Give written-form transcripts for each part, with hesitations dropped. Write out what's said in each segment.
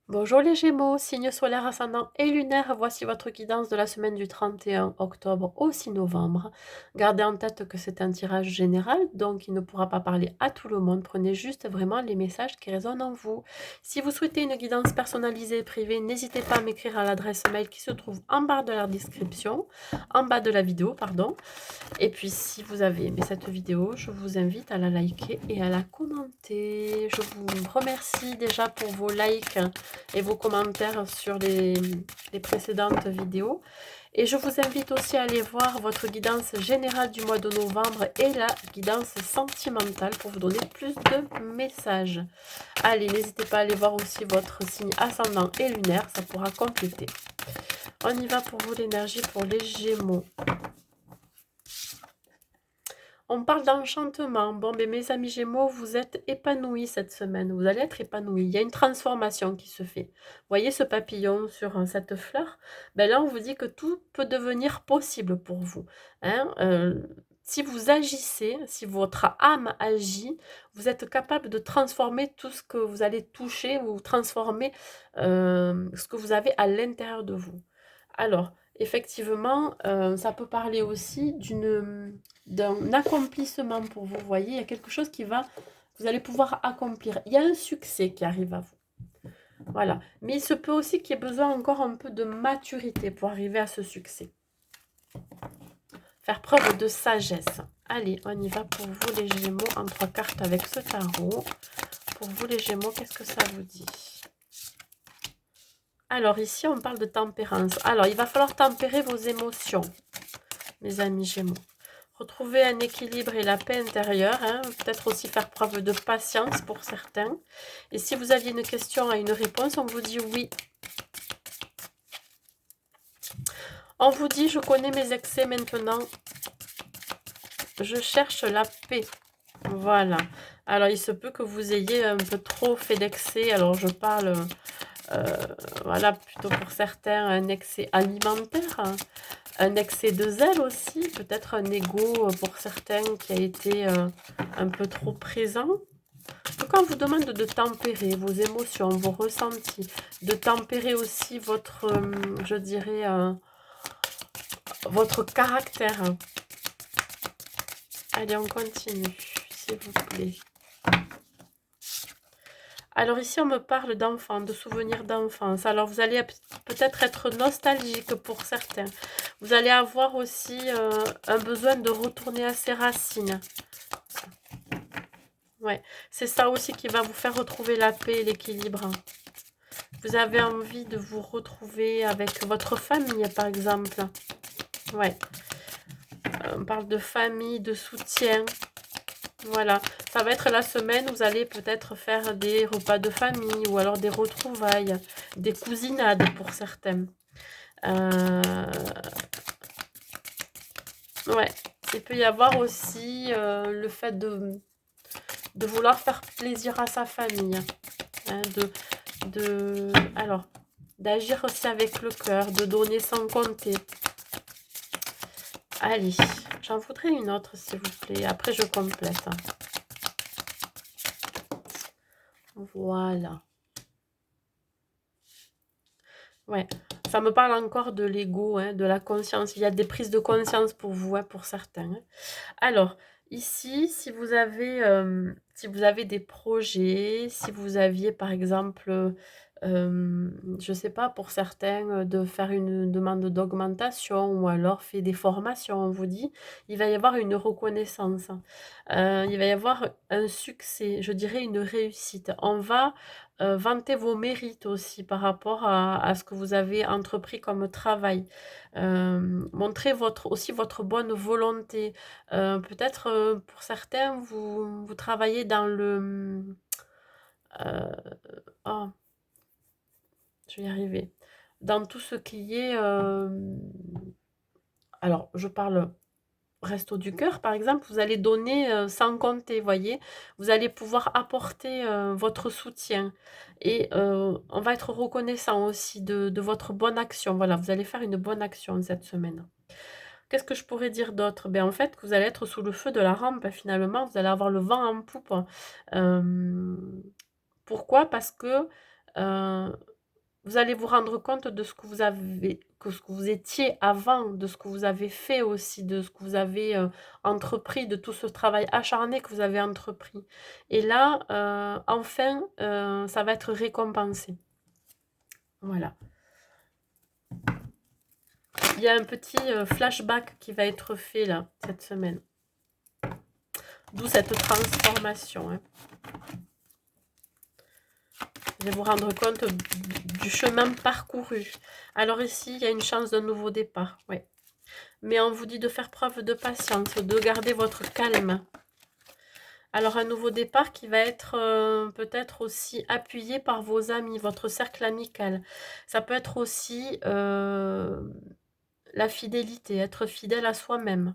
Bonjour les Gémeaux, signe solaire ascendant et lunaire, voici votre guidance de la semaine du 31 octobre au 6 novembre. Gardez en tête que c'est un tirage général, donc il ne pourra pas parler à tout le monde. Prenez juste vraiment les messages qui résonnent en vous. Si vous souhaitez une guidance personnalisée et privée, n'hésitez pas à m'écrire à l'adresse mail qui se trouve en barre de la description, en bas de la vidéo, pardon. Et puis, si vous avez aimé cette vidéo, je vous invite à la liker et à la commenter. Je vous remercie déjà pour vos likes et vos commentaires sur les précédentes vidéos. Et je vous invite aussi à aller voir votre guidance générale du mois de novembre et la guidance sentimentale pour vous donner plus de messages. Allez, n'hésitez pas à aller voir aussi votre signe ascendant et lunaire, ça pourra compléter. On y va pour vous l'énergie pour les Gémeaux. On parle d'enchantement. Bon, mais mes amis Gémeaux, vous êtes épanouis cette semaine. Vous allez être épanouis. Il y a une transformation qui se fait. Vous voyez ce papillon sur cette fleur? Ben là, on vous dit que tout peut devenir possible pour vous. Hein. Si vous agissez, si votre âme agit, vous êtes capable de transformer tout ce que vous allez toucher ou transformer ce que vous avez à l'intérieur de vous. Alors, effectivement, ça peut parler aussi d'un accomplissement pour vous. Vous voyez, il y a quelque chose vous allez pouvoir accomplir. Il y a un succès qui arrive à vous. Voilà. Mais il se peut aussi qu'il y ait besoin encore un peu de maturité pour arriver à ce succès. Faire preuve de sagesse. Allez, on y va pour vous les Gémeaux en 3 cartes avec ce tarot. Pour vous les Gémeaux, qu'est-ce que ça vous dit? Alors ici, on parle de tempérance. Alors, il va falloir tempérer vos émotions, mes amis Gémeaux. Retrouver un équilibre et la paix intérieure, hein. Peut-être aussi faire preuve de patience pour certains. Et si vous aviez une question et une réponse, on vous dit oui. On vous dit, je connais mes excès maintenant. Je cherche la paix. Voilà. Alors, il se peut que vous ayez un peu trop fait d'excès. Alors, je parle, voilà, plutôt pour certains, un excès alimentaire, hein. Un excès de zèle aussi, peut-être un ego pour certains qui a été un peu trop présent. Donc, on vous demande de tempérer vos émotions, vos ressentis, de tempérer aussi votre, je dirais, votre caractère. Allez, on continue, s'il vous plaît. Alors ici, on me parle d'enfants, de souvenirs d'enfance. Alors, vous allez peut-être être nostalgique pour certains. Vous allez avoir aussi un besoin de retourner à ses racines. Ouais, c'est ça aussi qui va vous faire retrouver la paix et l'équilibre. Vous avez envie de vous retrouver avec votre famille, par exemple. Ouais, on parle de famille, de soutien. Voilà, ça va être la semaine où vous allez peut-être faire des repas de famille ou alors des retrouvailles, des cousinades pour certains. Ouais, il peut y avoir aussi le fait de vouloir faire plaisir à sa famille, hein, alors, d'agir aussi avec le cœur, de donner sans compter. Allez, j'en voudrais une autre, s'il vous plaît. Après, je complète. Voilà. Ouais, ça me parle encore de l'ego, hein, de la conscience. Il y a des prises de conscience pour vous, hein, pour certains. Hein. Alors, ici, si vous avez des projets, si vous aviez, par exemple, je ne sais pas, pour certains, de faire une demande d'augmentation ou alors fait des formations, on vous dit, il va y avoir une reconnaissance. Il va y avoir un succès, je dirais une réussite. On va vanter vos mérites aussi par rapport à ce que vous avez entrepris comme travail. Montrer aussi votre bonne volonté. Peut-être pour certains, vous travaillez dans euh, oh, je vais y arriver. Dans tout ce qui est... alors, je parle Resto du cœur, par exemple, vous allez donner sans compter, voyez. Vous allez pouvoir apporter votre soutien. Et on va être reconnaissant aussi de votre bonne action. Voilà, vous allez faire une bonne action cette semaine. Qu'est-ce que je pourrais dire d'autre? Ben, en fait, que vous allez être sous le feu de la rampe, finalement. Vous allez avoir le vent en poupe. Pourquoi? Parce que vous allez vous rendre compte de ce que vous avez, que ce que vous étiez avant, de ce que vous avez fait aussi, de ce que vous avez entrepris, de tout ce travail acharné que vous avez entrepris. Et là, enfin, ça va être récompensé. Voilà. Il y a un petit flashback qui va être fait là, cette semaine. D'où cette transformation. Hein. Vous allez vous rendre compte du chemin parcouru. Alors ici, il y a une chance d'un nouveau départ. Ouais. Mais on vous dit de faire preuve de patience, de garder votre calme. Alors un nouveau départ qui va être peut-être aussi appuyé par vos amis, votre cercle amical. Ça peut être aussi la fidélité, être fidèle à soi-même.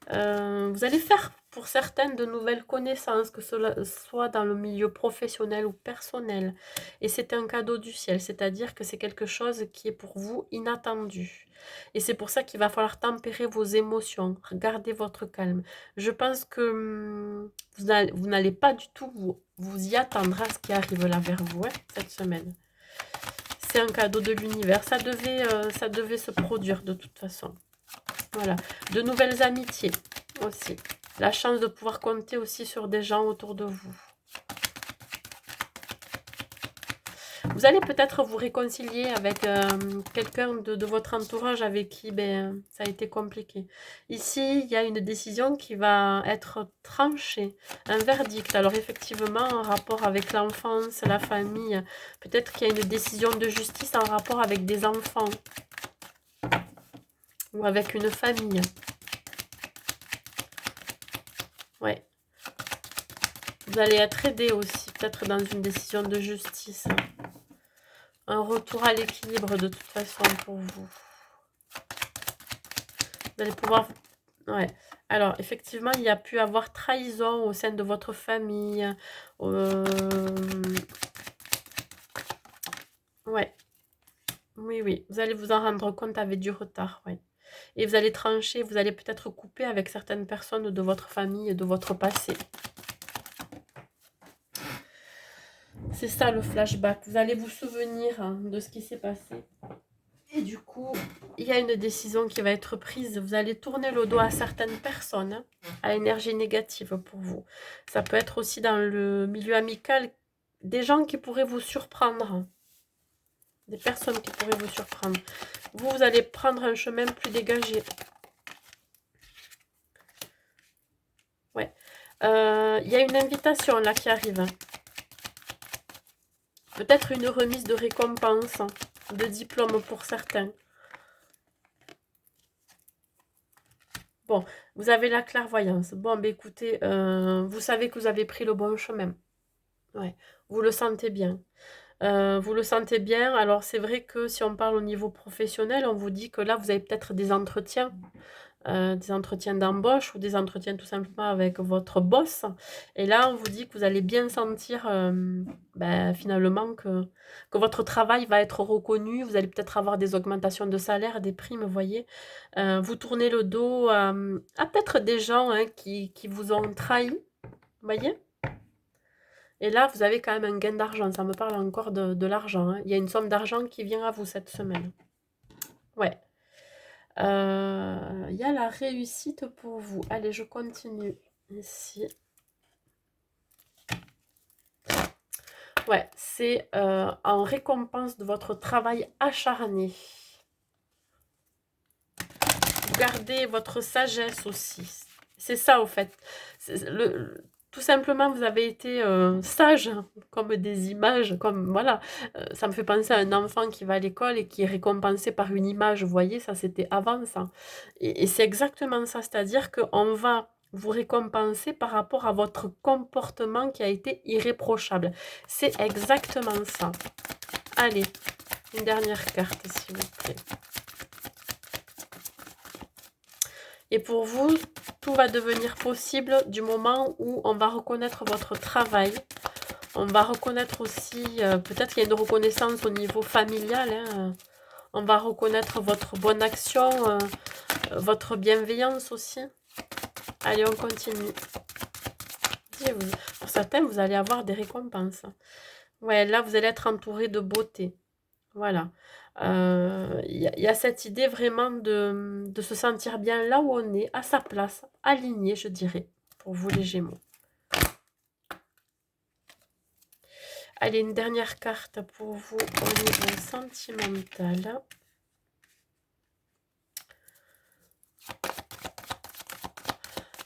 Vous allez faire pour certaines de nouvelles connaissances, que cela soit dans le milieu professionnel ou personnel. Et c'est un cadeau du ciel, c'est-à-dire que c'est quelque chose qui est pour vous inattendu. Et c'est pour ça qu'il va falloir tempérer vos émotions, garder votre calme. Je pense que vous n'allez pas du tout vous y attendre à ce qui arrive là vers vous cette semaine. C'est un cadeau de l'univers, ça devait se produire de toute façon. Voilà, de nouvelles amitiés aussi. La chance de pouvoir compter aussi sur des gens autour de vous. Vous allez peut-être vous réconcilier avec quelqu'un de votre entourage avec qui ça a été compliqué. Ici, il y a une décision qui va être tranchée, un verdict. Alors effectivement, en rapport avec l'enfance, la famille, peut-être qu'il y a une décision de justice en rapport avec des enfants ou avec une famille. Ouais. Vous allez être aidé aussi, peut-être dans une décision de justice. Un retour à l'équilibre de toute façon pour vous. Vous allez pouvoir... Ouais. Alors, effectivement, il y a pu avoir trahison au sein de votre famille. Ouais. Oui, oui. Vous allez vous en rendre compte avec du retard, ouais. Et vous allez trancher, vous allez peut-être couper avec certaines personnes de votre famille et de votre passé. C'est ça le flashback. Vous allez vous souvenir de ce qui s'est passé. Et du coup, il y a une décision qui va être prise. Vous allez tourner le dos à certaines personnes, à énergie négative pour vous. Ça peut être aussi dans le milieu amical, des gens qui pourraient vous surprendre. Des personnes qui pourraient vous surprendre. Vous allez prendre un chemin plus dégagé. Ouais. Il y a une invitation là qui arrive. Peut-être une remise de récompense, de diplôme pour certains. Bon, vous avez la clairvoyance. Bon, ben écoutez, vous savez que vous avez pris le bon chemin. Ouais, vous le sentez bien. Vous le sentez bien. Alors, c'est vrai que si on parle au niveau professionnel, on vous dit que là, vous avez peut-être des entretiens d'embauche ou des entretiens tout simplement avec votre boss. Et là, on vous dit que vous allez bien sentir finalement que votre travail va être reconnu. Vous allez peut-être avoir des augmentations de salaire, des primes, vous voyez. Vous tournez le dos à peut-être des gens qui vous ont trahi, vous voyez. Et là, vous avez quand même un gain d'argent. Ça me parle encore de l'argent. Il y a une somme d'argent qui vient à vous cette semaine. Ouais. Il y a la réussite pour vous. Allez, je continue ici. Ouais, c'est en récompense de votre travail acharné. Vous gardez votre sagesse aussi. C'est ça, au fait. Tout simplement, vous avez été sage, comme des images, comme voilà. Ça me fait penser à un enfant qui va à l'école et qui est récompensé par une image. Vous voyez, ça c'était avant ça. Et c'est exactement ça, c'est-à-dire qu'on va vous récompenser par rapport à votre comportement qui a été irréprochable. C'est exactement ça. Allez, une dernière carte, s'il vous plaît. Et pour vous, tout va devenir possible du moment où on va reconnaître votre travail. On va reconnaître aussi, peut-être qu'il y a une reconnaissance au niveau familial. On va reconnaître votre bonne action, votre bienveillance aussi. Allez, on continue. Pour certains, vous allez avoir des récompenses. Ouais, là, vous allez être entouré de beauté. Voilà. Il y a cette idée vraiment de se sentir bien là où on est, à sa place, aligné, je dirais, pour vous les Gémeaux. Allez, une dernière carte pour vous au niveau sentimental.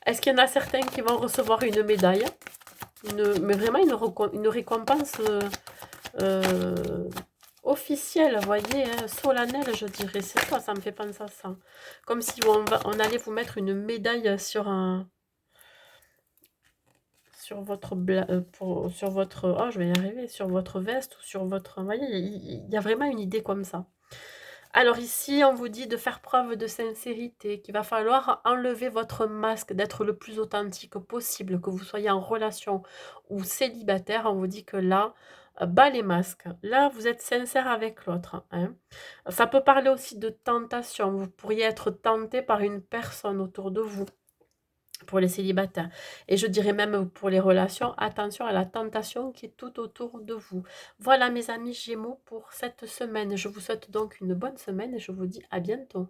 Est-ce qu'il y en a certains qui vont recevoir une médaille, mais vraiment une récompense euh, officielle, vous voyez, hein, solennelle, je dirais. C'est quoi, ça me fait penser à ça. Comme si on allait vous mettre une médaille sur votre sur votre oh je vais y arriver, sur votre veste ou sur votre, vous voyez, il y a vraiment une idée comme ça. Alors ici, on vous dit de faire preuve de sincérité, qu'il va falloir enlever votre masque, d'être le plus authentique possible, que vous soyez en relation ou célibataire. On vous dit que là, bas les masques. Là, vous êtes sincère avec l'autre, hein. Ça peut parler aussi de tentation. Vous pourriez être tenté par une personne autour de vous, pour les célibataires. Et je dirais même pour les relations, attention à la tentation qui est tout autour de vous. Voilà mes amis Gémeaux pour cette semaine. Je vous souhaite donc une bonne semaine et je vous dis à bientôt.